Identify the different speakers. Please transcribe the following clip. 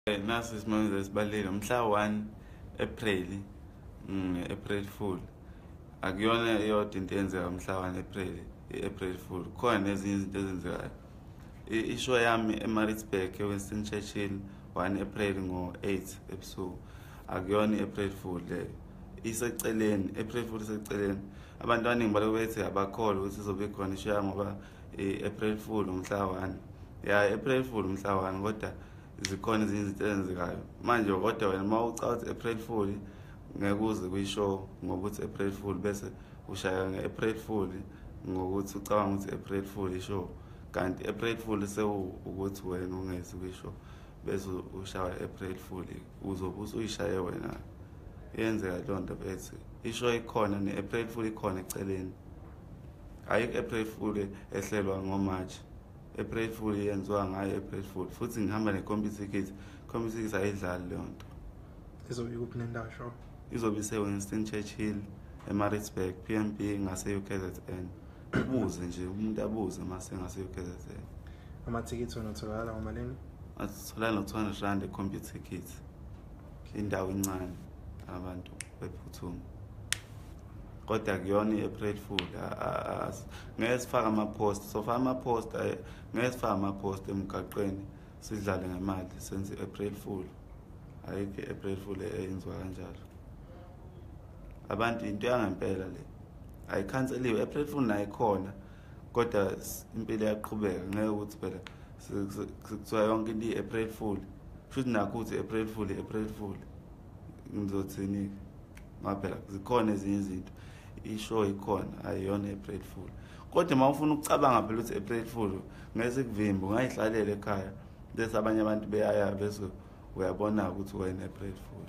Speaker 1: Nasi isimanje esibalulekile mhla 1 April April Fool akuyona yodwa into eyenzeka mhla 1 April April Fool khona nezinye izinto ezenzekayo. Ishow yami eMaritzburg eWinston Churchill 1 April ngo-8 ebusuku akuyona i-April Fool leyo, iseceleni. April Fool iseceleni. Abantu abaningi balobethi abakholwa ukuthi izobe ikhona ishow ngoba i-April Fool mhla 1 ya April Fool mhla 1 kodwa zikhona ezinye izinto ezenzekayo manje. Kodwa wena uma ucawa ukuthi April Fool ngeke uze kuyishow ngokuthi April Fool bese ushaya nge-April Fool ngokuthi ucabanga ukuthi April Fool ishow, kanti April Fool ukuthi wena ungezi kuyishow bese ushaya April Fool uzobe uyishaye wena. Yenzeka leyo nto bethi ishow ikhona ne-April Fool ikhona eceleni, ayikho April Fool ehlelwa ngoMarch. April Fool yenziwa ngayo April Fool futhi ngihamba ne-computer kit. Computer kit ayidlali leyo nto.
Speaker 2: Izobe ikuphi nendawo show?
Speaker 1: Izobe ise-Winston Churchill eMaritzburg PMB ngase-UKZN. Ubuze nje umuntu abuze mase ngase-UKZN.
Speaker 2: Amathikithi wona utholakala ngomalini?
Speaker 1: Atholakala no-R200 e-computer kit. Indawo incane abantu bephuthuma. Kodwa kuyona i-April Fool ngeke sifake ama-post, sofaka ama-post ngeke sifake ama-post emgaqweni sidlale ngemali senze i-April Fool. Ayikho i-April Fool eyenziwa kanjalo. Abantu into yangempela le ayikhanseliwe. April Fool nayo ikhona kodwa impilo iyaqhubeka. Ngeke ukuthi phela kuthiwa yonke into i-April Fool futhi nakho uthi April Fool i-April Fool ngizothini ngoba phela zikhona ezinye izinto. Ishow ikhona ayiyona April Fool. Kodwa uma ufuna ukucabanga phela ukuthi April Fool ngeke sikuvimbe, ungayihlalele ekhaya bese abanye abantu beyaya bese uyabona ukuthi wena April Fool.